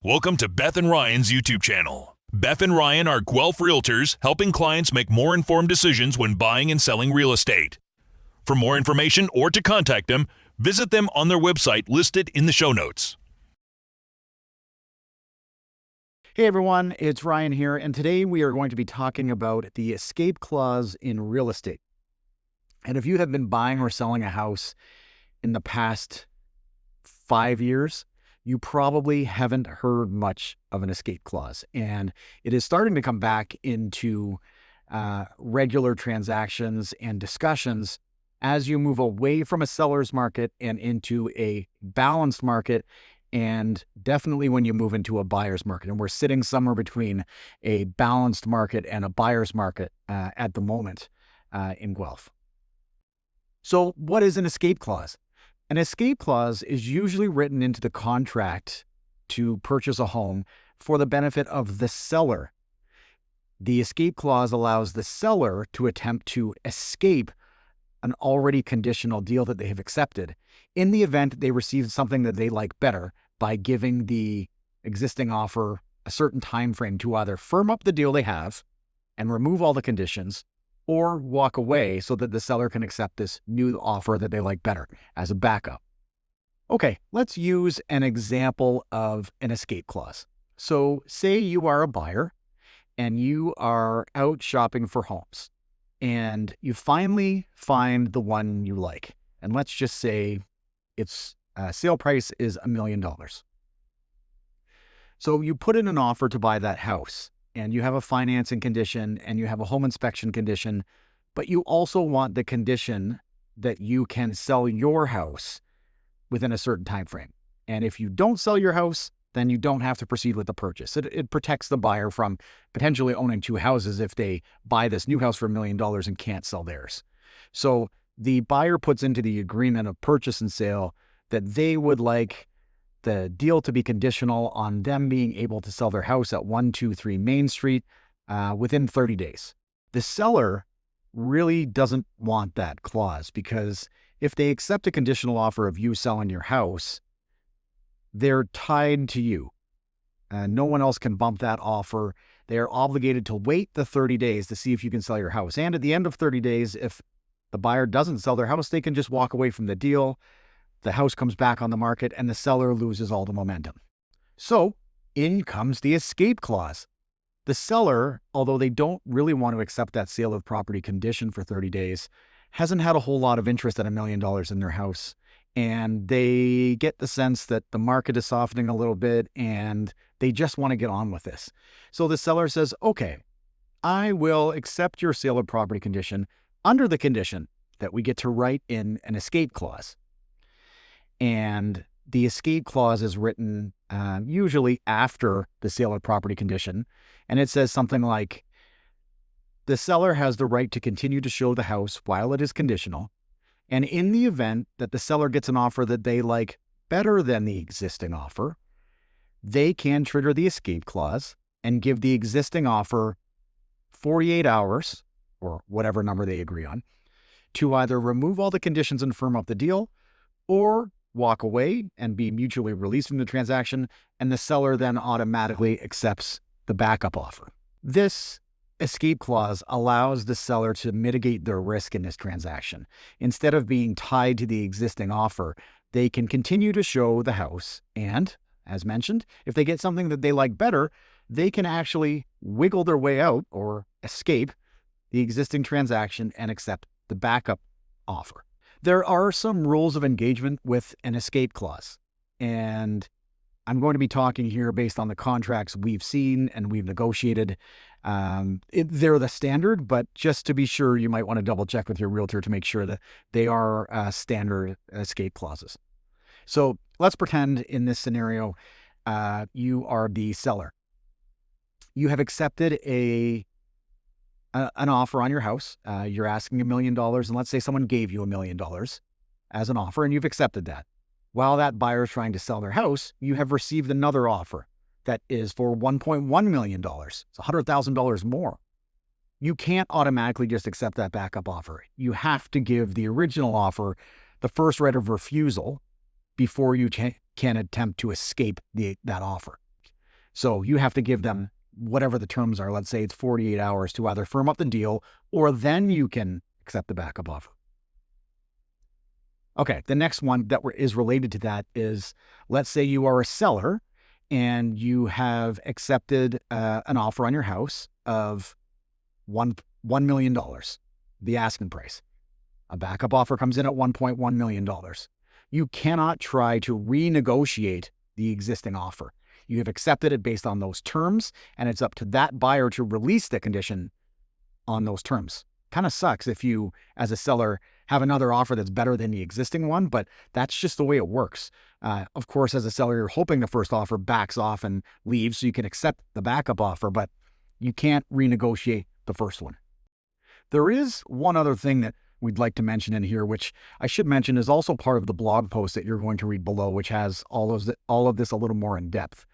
Welcome to Beth and Ryan's YouTube channel. Beth and Ryan are Guelph realtors helping clients make more informed decisions when buying and selling real estate. For more information or to contact them, visit them on their website listed in the show notes. Hey everyone, it's Ryan here, and today we are going to be talking about the escape clause in real estate. And if you have been buying or selling a house in the past 5 years, you probably haven't heard much of an escape clause. And it is starting to come back into regular transactions and discussions as you move away from a seller's market and into a balanced market, and definitely when you move into a buyer's market. And we're sitting somewhere between a balanced market and a buyer's market at the moment in Guelph. So what is an escape clause? An escape clause is usually written into the contract to purchase a home for the benefit of the seller. The escape clause allows the seller to attempt to escape an already conditional deal that they have accepted in the event they receive something that they like better by giving the existing offer a certain time frame to either firm up the deal they have and remove all the conditions, or walk away so that the seller can accept this new offer that they like better as a backup. Okay, let's use an example of an escape clause. So say you are a buyer and you are out shopping for homes and you finally find the one you like. And let's just say its sale price is $1 million. So you put in an offer to buy that house, and you have a financing condition and you have a home inspection condition, but you also want the condition that you can sell your house within a certain time frame. And if you don't sell your house, then you don't have to proceed with the purchase. It protects the buyer from potentially owning two houses if they buy this new house for $1 million and can't sell theirs. So the buyer puts into the agreement of purchase and sale that they would like the deal to be conditional on them being able to sell their house at 123 Main Street within 30 days. The seller really doesn't want that clause, because if they accept a conditional offer of you selling your house, they're tied to you. No one else can bump that offer. They are obligated to wait the 30 days to see if you can sell your house. And at the end of 30 days, if the buyer doesn't sell their house, they can just walk away from the deal. The house comes back on the market and the seller loses all the momentum. So in comes the escape clause. The seller, although they don't really want to accept that sale of property condition for 30 days, hasn't had a whole lot of interest at $1 million in their house. And they get the sense that the market is softening a little bit and they just want to get on with this. So the seller says, okay, I will accept your sale of property condition under the condition that we get to write in an escape clause. And the escape clause is written usually after the sale of property condition. And it says something like, the seller has the right to continue to show the house while it is conditional. And in the event that the seller gets an offer that they like better than the existing offer, they can trigger the escape clause and give the existing offer 48 hours, or whatever number they agree on, to either remove all the conditions and firm up the deal, or walk away and be mutually released from the transaction, and the seller then automatically accepts the backup offer. This escape clause allows the seller to mitigate their risk in this transaction. Instead of being tied to the existing offer, they can continue to show the house, and, as mentioned, if they get something that they like better, they can actually wiggle their way out or escape the existing transaction and accept the backup offer. There are some rules of engagement with an escape clause, and I'm going to be talking here based on the contracts we've seen and we've negotiated. They're the standard, but just to be sure, you might want to double check with your realtor to make sure that they are standard escape clauses. So let's pretend in this scenario, you are the seller. You have accepted an offer on your house. You're asking $1 million, and let's say someone gave you $1 million as an offer, and you've accepted that. While that buyer is trying to sell their house, you have received another offer that is for $1.1 million. It's $100,000 more. You can't automatically just accept that backup offer. You have to give the original offer the first right of refusal before you can attempt to escape that offer. So you have to give them whatever the terms are. Let's say it's 48 hours to either firm up the deal, or then you can accept the backup offer. Okay, the next one that is related to that is, let's say you are a seller and you have accepted an offer on your house of $1 million, the asking price. A backup offer comes in at $1.1 million. You cannot try to renegotiate the existing offer. You have accepted it based on those terms, and it's up to that buyer to release the condition on those terms. Kind of sucks if you, as a seller, have another offer that's better than the existing one, but that's just the way it works. Of course, as a seller, you're hoping the first offer backs off and leaves so you can accept the backup offer, but you can't renegotiate the first one. There is one other thing that we'd like to mention in here, which I should mention is also part of the blog post that you're going to read below, which has all of this a little more in depth.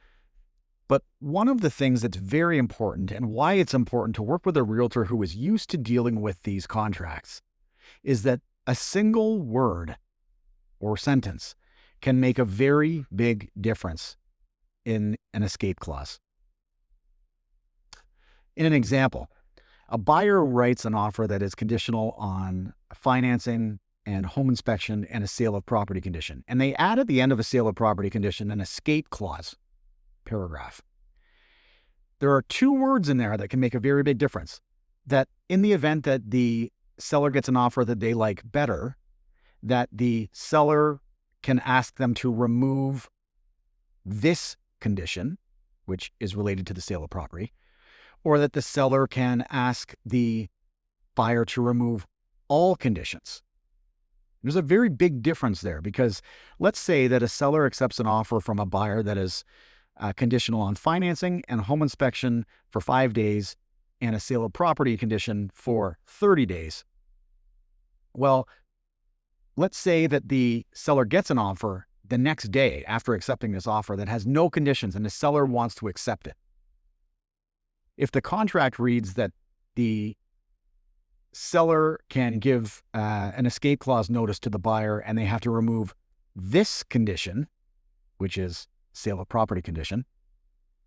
But one of the things that's very important, and why it's important to work with a realtor who is used to dealing with these contracts, is that a single word or sentence can make a very big difference in an escape clause. In an example, a buyer writes an offer that is conditional on financing and home inspection and a sale of property condition. And they add at the end of a sale of property condition an escape clause paragraph. There are two words in there that can make a very big difference. That in the event that the seller gets an offer that they like better, that the seller can ask them to remove this condition, which is related to the sale of property, or that the seller can ask the buyer to remove all conditions. There's a very big difference there, because let's say that a seller accepts an offer from a buyer that is conditional on financing and home inspection for 5 days and a sale of property condition for 30 days. Well, let's say that the seller gets an offer the next day after accepting this offer that has no conditions and the seller wants to accept it. If the contract reads that the seller can give an escape clause notice to the buyer and they have to remove this condition, which is sale of property condition,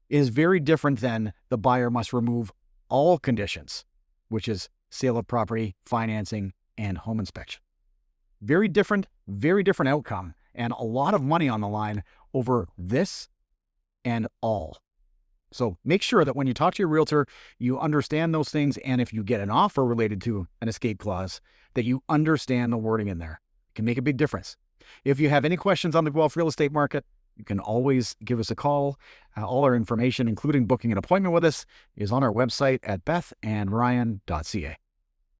is very different than the buyer must remove all conditions, which is sale of property, financing, and home inspection. Very different outcome, and a lot of money on the line over this and all. So make sure that when you talk to your realtor, you understand those things, and if you get an offer related to an escape clause, that you understand the wording in there. It can make a big difference. If you have any questions on the Guelph real estate market, you can always give us a call. All our information, including booking an appointment with us, is on our website at bethandryan.ca.